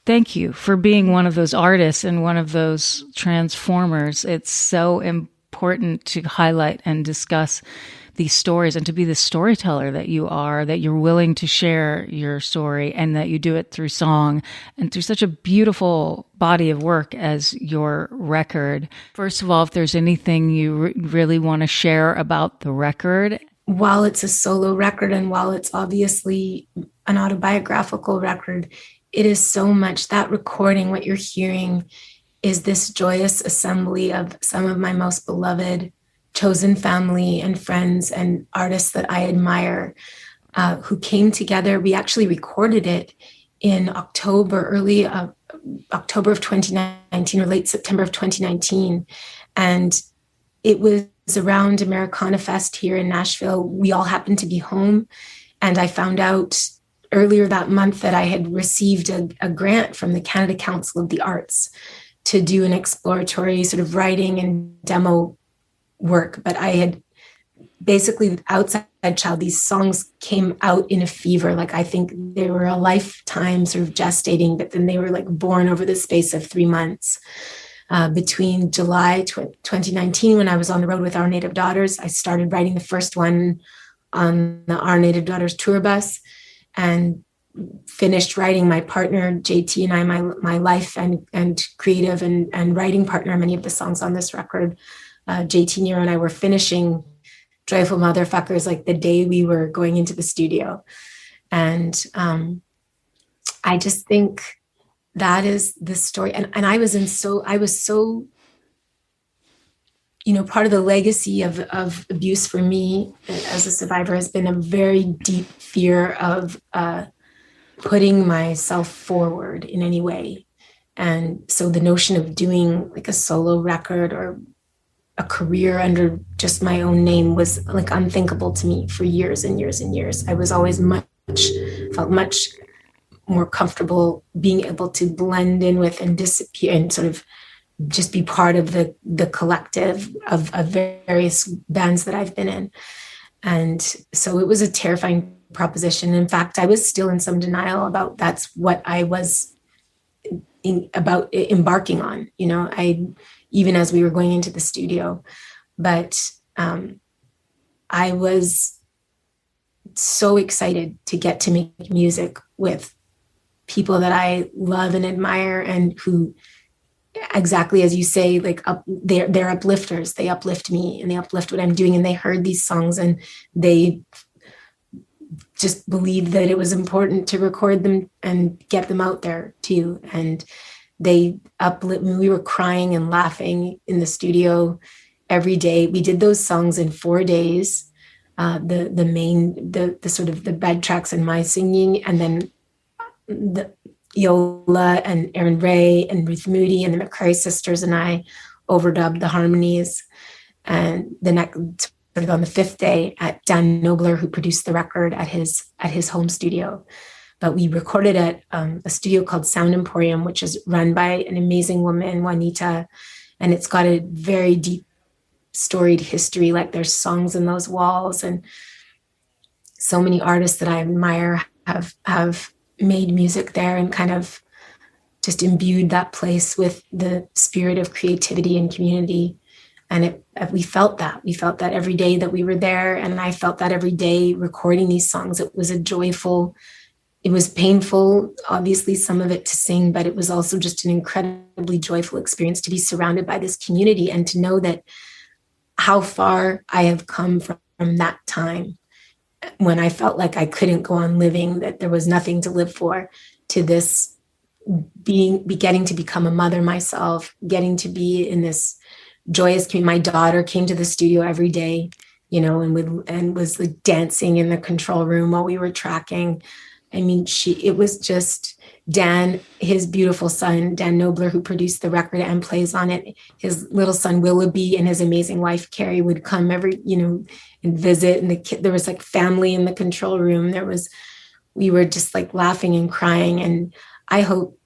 thank you for being one of those artists and one of those transformers. It's so important to highlight and discuss these stories and to be the storyteller that you are, that you're willing to share your story and that you do it through song and through such a beautiful body of work as your record. First of all, if there's anything you really want to share about the record. While it's a solo record and while it's obviously an autobiographical record, it is so much that recording, what you're hearing is this joyous assembly of some of my most beloved chosen family and friends and artists that I admire who came together. We actually recorded it in early October of 2019 or late September of 2019. And it was around Americana Fest here in Nashville. We all happened to be home. And I found out earlier that month that I had received a grant from the Canada Council of the Arts to do an exploratory sort of writing and demo work. But I had basically Outside Child, these songs came out in a fever. Like I think they were a lifetime sort of gestating, but then they were like born over the space of 3 months. Between July 2019, when I was on the road with Our Native Daughters, I started writing the first one on the Our Native Daughters tour bus and finished writing. My partner, JT, and I, my life and creative and writing partner, many of the songs on this record, JT Nero and I were finishing Joyful Motherfuckers like the day we were going into the studio. And I just think that is the story. And I was so, part of the legacy of abuse for me as a survivor has been a very deep fear of putting myself forward in any way. And so the notion of doing like a solo record or a career under just my own name was like unthinkable to me for years and years and years. I was always felt much more comfortable being able to blend in with and disappear and sort of just be part of the collective of various bands that I've been in. And so it was a terrifying proposition. In fact, I was still in some denial about that's what I was about embarking on, even as we were going into the studio. But I was so excited to get to make music with people that I love and admire and who, exactly as you say, like they're uplifters. They uplift me and they uplift what I'm doing. And they heard these songs and they just believed that it was important to record them and get them out there too. And they uplift me. We were crying and laughing in the studio every day. We did those songs in 4 days. The sort of the bed tracks and my singing, and then the Yola and Erin Ray and Ruth Moody and the McCrae sisters and I overdubbed the harmonies. And the next, sort of on the 5th day, at Dan Nobler, who produced the record at his home studio. But we recorded at a studio called Sound Emporium, which is run by an amazing woman, Juanita, and it's got a very deep, storied history. Like there's songs in those walls, and so many artists that I admire have made music there and kind of just imbued that place with the spirit of creativity and community. And we felt that every day that we were there. And I felt that every day recording these songs. It was it was painful, obviously, some of it to sing, but it was also just an incredibly joyful experience to be surrounded by this community and to know that how far I have come from that time when I felt like I couldn't go on living, that there was nothing to live for, to this getting to become a mother myself, getting to be in this joyous community. My daughter came to the studio every day, and was like dancing in the control room while we were tracking. I mean, it was just Dan, his beautiful son, Dan Nobler, who produced the record and plays on it. His little son, Willoughby, and his amazing wife, Carrie, would come every, and visit. And there was like family in the control room. We were just like laughing and crying. And I hope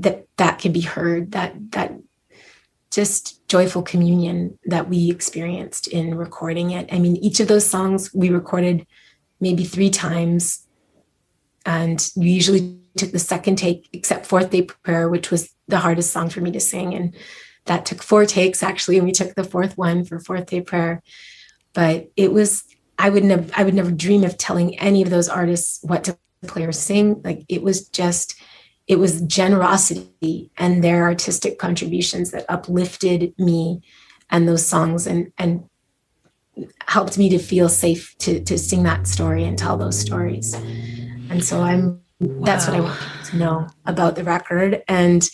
that could be heard, that just joyful communion that we experienced in recording it. I mean, each of those songs we recorded maybe 3 times. And we usually took the second take, except Fourth Day Prayer, which was the hardest song for me to sing. And that took 4 takes actually. And we took the fourth one for Fourth Day Prayer. But it was, I would never dream of telling any of those artists what to play or sing. Like it was generosity and their artistic contributions that uplifted me and those songs and helped me to feel safe to sing that story and tell those stories. And so that's what I want people to know about the record. And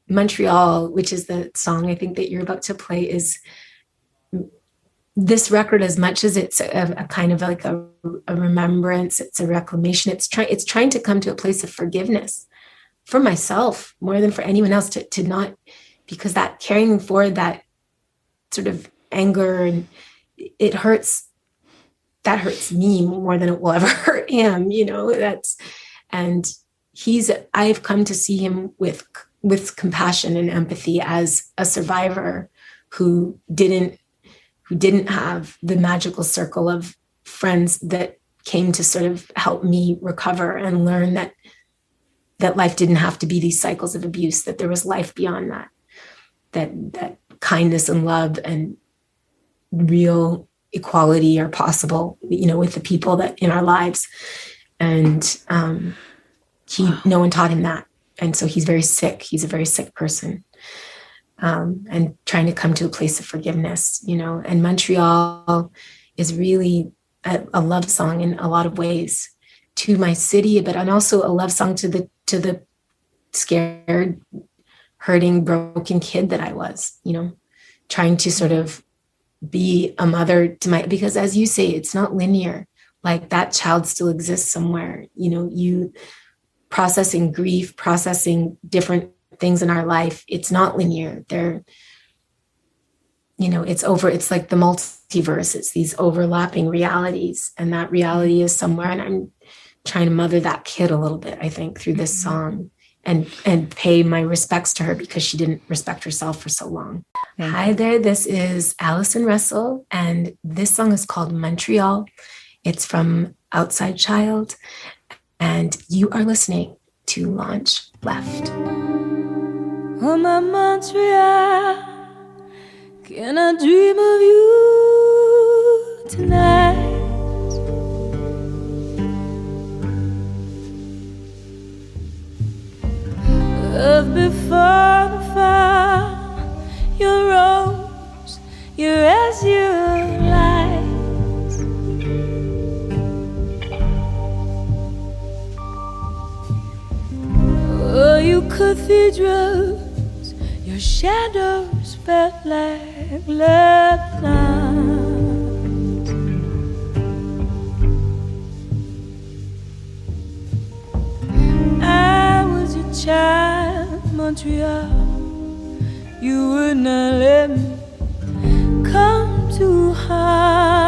Montreal, which is the song I think that you're about to play, is this record, as much as it's a kind of like a remembrance, it's a reclamation, it's trying to come to a place of forgiveness for myself more than for anyone else, to not, because that carrying forward that sort of anger, and it hurts, that hurts me more than it will ever hurt him, and I've come to see him with compassion and empathy as a survivor who didn't have the magical circle of friends that came to sort of help me recover and learn that life didn't have to be these cycles of abuse, that there was life beyond that kindness and love and real equality are possible, with the people that in our lives. And no one taught him that. And so he's very sick. He's a very sick person. And trying to come to a place of forgiveness, and Montreal is really a love song in a lot of ways to my city, and also a love song to the scared, hurting, broken kid that I was, trying to sort of be a mother to because as you say, it's not linear. Like that child still exists somewhere, you processing grief, processing different things in our life. It's not linear. It's like the multiverse. It's these overlapping realities, and that reality is somewhere. And I'm trying to mother that kid a little bit, I think, through this song, and pay my respects to her because she didn't respect herself for so long. Hi there, this is Allison Russell, and this song is called Montreal. It's from Outside Child, and you are listening to Launch Left. Oh, my Montreal, can I dream of you tonight? Of before the fire, your rose, your azure light. Oh, you cathedrals, your shadows felt like left lines. I was your child, Montreal. You would not let me come too hard.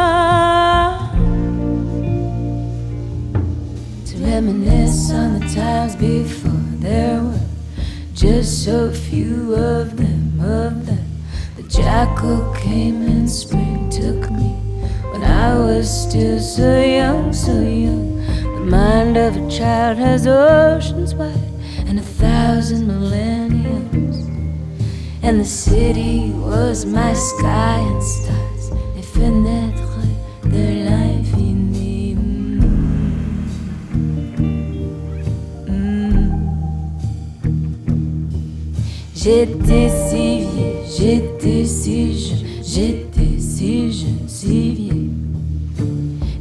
To reminisce on the times before there were just so few of them. The jackal came and spring took me when I was still so young, so young. The mind of a child has oceans wide and 1,000 millenniums, and the city was my sky and stars, les fenêtres de l'infini. J'étais si vieux, j'étais si jeune, j'étais si jeune, si vieux.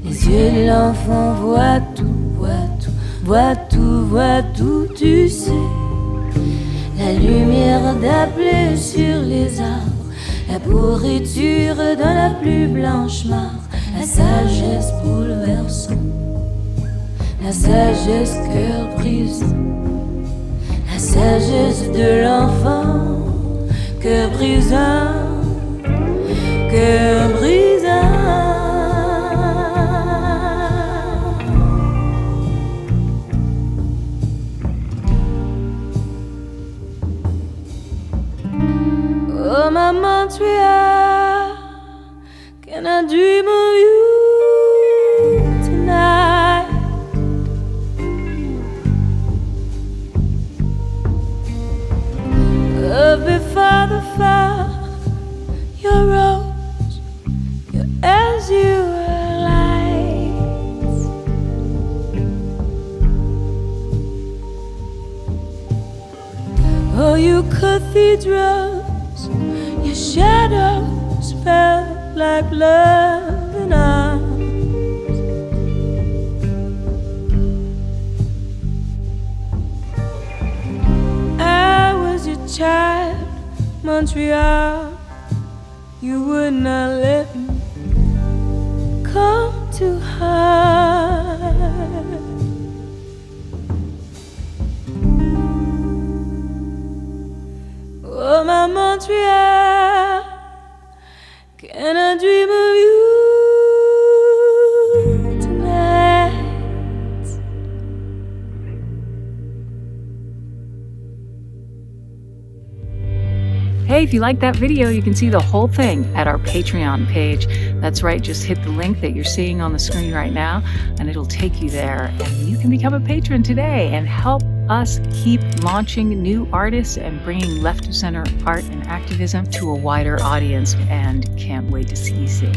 Les yeux de l'enfant voient tout, voient tout, voient tout, voient tout, tu sais. La lumière d'appeler sur les arbres, la pourriture dans la plus blanche mare, la sagesse bouleversante, la sagesse cœur brisant. La sagesse de l'enfant, cœur brisant, cœur brisant. Oh, my Montreal, can I dream of you tonight? far, your rose, your azure lights. Oh, you cathedrals, your shadows felt like love in arms. I was your child, Montreal. You would not let me come too hard. Oh, my Montreal, can I dream of you tonight? Hey, if you like that video, you can see the whole thing at our Patreon page. That's right, just hit the link that you're seeing on the screen right now, and it'll take you there. And you can become a patron today and help us keep launching new artists and bringing left-of-center art and activism to a wider audience. And can't wait to see you soon.